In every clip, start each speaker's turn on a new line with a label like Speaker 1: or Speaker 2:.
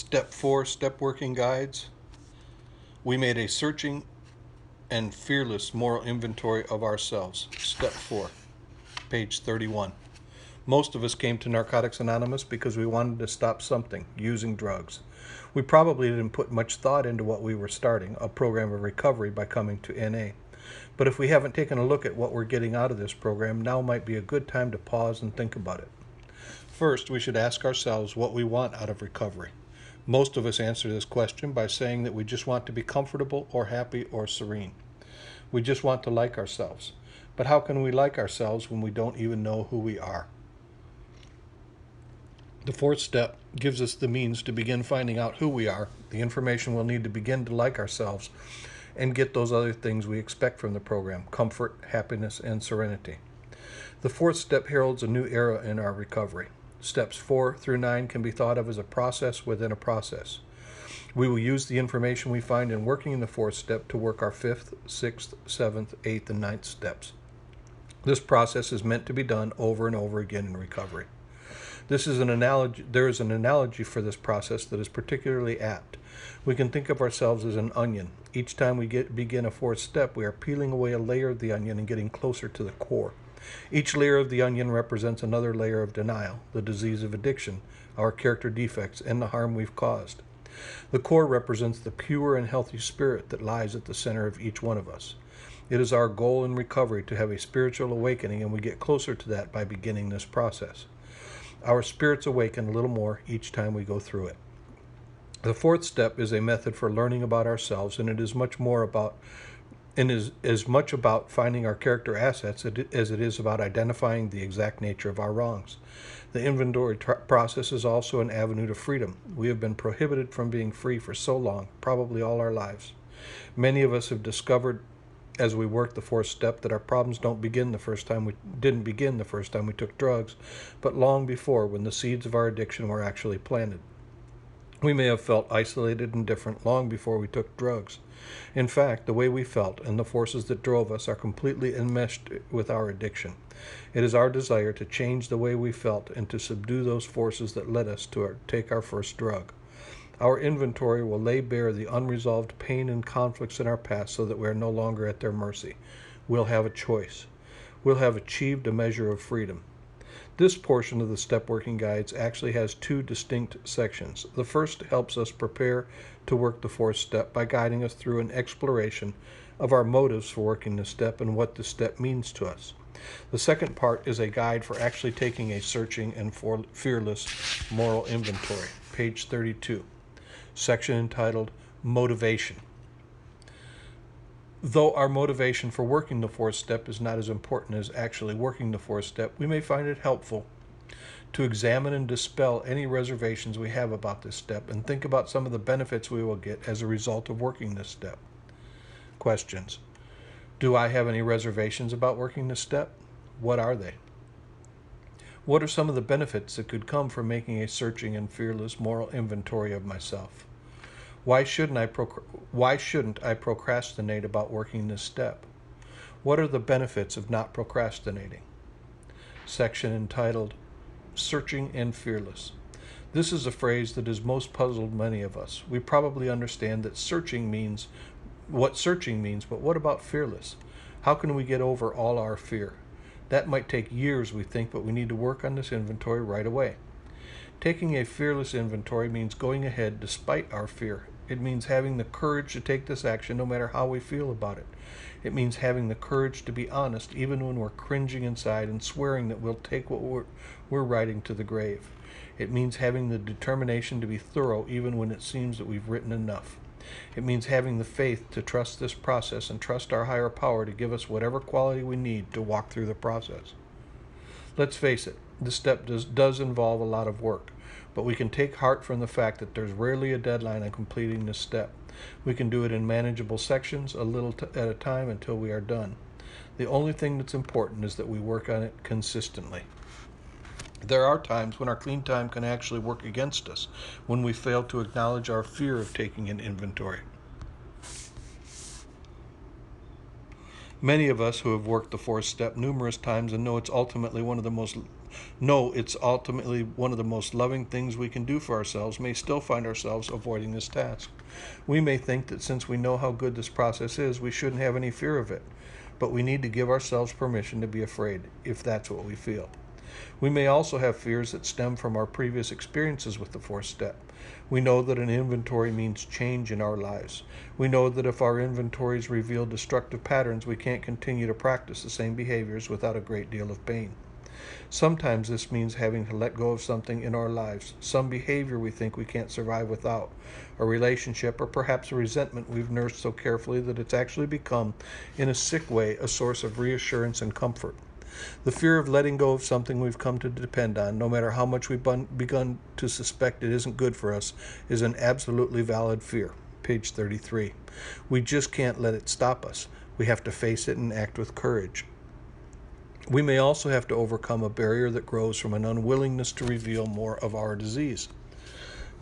Speaker 1: Step 4 Step Working Guides. We made a searching and fearless moral inventory of ourselves. Step 4, page 31. Most of us came to Narcotics Anonymous because we wanted to stop something, using drugs. We probably didn't put much thought into what we were starting, a program of recovery, by coming to NA. But if we haven't taken a look at what we're getting out of this program, now might be a good time to pause and think about it. First, we should ask ourselves what we want out of recovery. Most of us answer this question by saying that we just want to be comfortable or happy or serene. We just want to like ourselves. But how can we like ourselves when we don't even know who we are? The fourth step gives us the means to begin finding out who we are, the information we'll need to begin to like ourselves, and get those other things we expect from the program: comfort, happiness, and serenity. The fourth step heralds a new era in our recovery. Steps 4 through 9 can be thought of as a process within a process. We will use the information we find in working in the fourth step to work our 5th, 6th, 7th, 8th, and 9th steps. This process is meant to be done over and over again in recovery. There is an analogy for this process that is particularly apt. We can think of ourselves as an onion. Each time we begin a fourth step, we are peeling away a layer of the onion and getting closer to the core. Each layer of the onion represents another layer of denial, the disease of addiction, our character defects, and the harm we've caused. The core represents the pure and healthy spirit that lies at the center of each one of us. It is our goal in recovery to have a spiritual awakening, and we get closer to that by beginning this process. Our spirits awaken a little more each time we go through it. The fourth step is a method for learning about ourselves, and it is as much about finding our character assets as it is about identifying the exact nature of our wrongs. The inventory process is also an avenue to freedom. We have been prohibited from being free for so long, probably all our lives. Many of us have discovered as we work the fourth step that our problems didn't begin the first time we took drugs, but long before, when the seeds of our addiction were actually planted. We may have felt isolated and different long before we took drugs. In fact, the way we felt and the forces that drove us are completely enmeshed with our addiction. It is our desire to change the way we felt and to subdue those forces that led us to take our first drug. Our inventory will lay bare the unresolved pain and conflicts in our past so that we are no longer at their mercy. We'll have a choice. We'll have achieved a measure of freedom. This portion of the Step Working Guides actually has two distinct sections. The first helps us prepare to work the fourth step by guiding us through an exploration of our motives for working the step and what the step means to us. The second part is a guide for actually taking a searching and fearless moral inventory, page 32, section entitled Motivation. Though our motivation for working the fourth step is not as important as actually working the fourth step, we may find it helpful to examine and dispel any reservations we have about this step and think about some of the benefits we will get as a result of working this step. Questions. Do I have any reservations about working this step? What are they? What are some of the benefits that could come from making a searching and fearless moral inventory of myself? Why shouldn't I procrastinate about working this step? What are the benefits of not procrastinating? Section entitled Searching and Fearless. This is a phrase that has most puzzled many of us. We probably understand that searching means, but what about fearless? How can we get over all our fear? That might take years, we think, but we need to work on this inventory right away. Taking a fearless inventory means going ahead despite our fear. It means having the courage to take this action no matter how we feel about it. It means having the courage to be honest even when we're cringing inside and swearing that we'll take what we're writing to the grave. It means having the determination to be thorough even when it seems that we've written enough. It means having the faith to trust this process and trust our higher power to give us whatever quality we need to walk through the process. Let's face it, this step does involve a lot of work, but we can take heart from the fact that there's rarely a deadline on completing this step. We can do it in manageable sections, a little at a time, until we are done. The only thing that's important is that we work on it consistently. There are times when our clean time can actually work against us, when we fail to acknowledge our fear of taking an inventory. Many of us who have worked the fourth step numerous times and know it's ultimately one of the most know it's ultimately one of the most loving things we can do for ourselves, may still find ourselves avoiding this task. We may think that since we know how good this process is, we shouldn't have any fear of it, but we need to give ourselves permission to be afraid, if that's what we feel. We may also have fears that stem from our previous experiences with the fourth step. We know that an inventory means change in our lives. We know that if our inventories reveal destructive patterns, we can't continue to practice the same behaviors without a great deal of pain. Sometimes this means having to let go of something in our lives, some behavior we think we can't survive without, a relationship, or perhaps a resentment we've nursed so carefully that it's actually become, in a sick way, a source of reassurance and comfort. The fear of letting go of something we've come to depend on, no matter how much we've begun to suspect it isn't good for us, is an absolutely valid fear. Page 33. We just can't let it stop us. We have to face it and act with courage. We may also have to overcome a barrier that grows from an unwillingness to reveal more of our disease.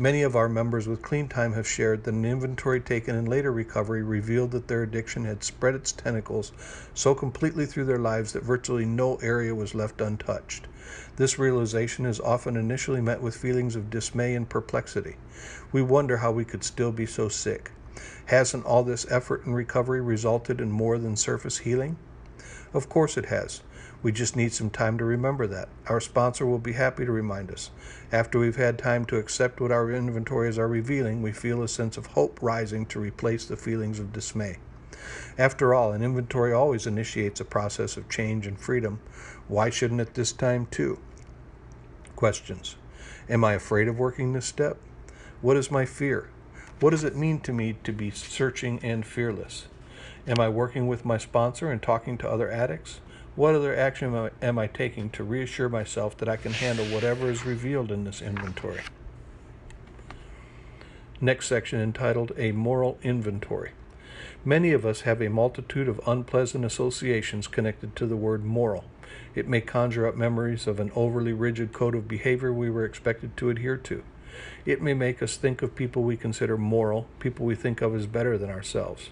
Speaker 1: Many of our members with Clean Time have shared that an inventory taken in later recovery revealed that their addiction had spread its tentacles so completely through their lives that virtually no area was left untouched. This realization is often initially met with feelings of dismay and perplexity. We wonder how we could still be so sick. Hasn't all this effort and recovery resulted in more than surface healing? Of course it has. We just need some time to remember that. Our sponsor will be happy to remind us. After we've had time to accept what our inventories are revealing, we feel a sense of hope rising to replace the feelings of dismay. After all, an inventory always initiates a process of change and freedom. Why shouldn't it this time too? Questions. Am I afraid of working this step? What is my fear? What does it mean to me to be searching and fearless? Am I working with my sponsor and talking to other addicts? What other action am I taking to reassure myself that I can handle whatever is revealed in this inventory? Next section, entitled A Moral Inventory. Many of us have a multitude of unpleasant associations connected to the word moral. It may conjure up memories of an overly rigid code of behavior we were expected to adhere to. It may make us think of people we consider moral, people we think of as better than ourselves.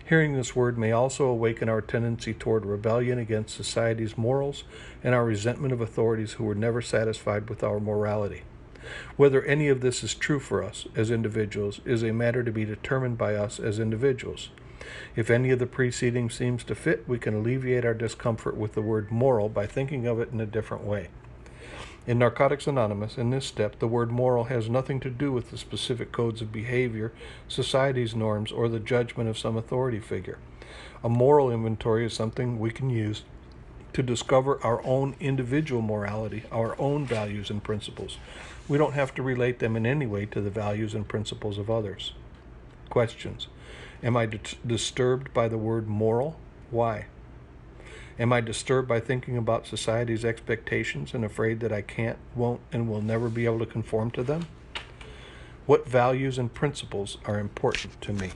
Speaker 1: Hearing this word may also awaken our tendency toward rebellion against society's morals and our resentment of authorities who were never satisfied with our morality. Whether any of this is true for us as individuals is a matter to be determined by us as individuals. If any of the preceding seems to fit, we can alleviate our discomfort with the word moral by thinking of it in a different way. In Narcotics Anonymous, in this step, the word moral has nothing to do with the specific codes of behavior, society's norms, or the judgment of some authority figure. A moral inventory is something we can use to discover our own individual morality, our own values and principles. We don't have to relate them in any way to the values and principles of others. Questions. Am I disturbed by the word moral? Why? Am I disturbed by thinking about society's expectations and afraid that I can't, won't, and will never be able to conform to them? What values and principles are important to me?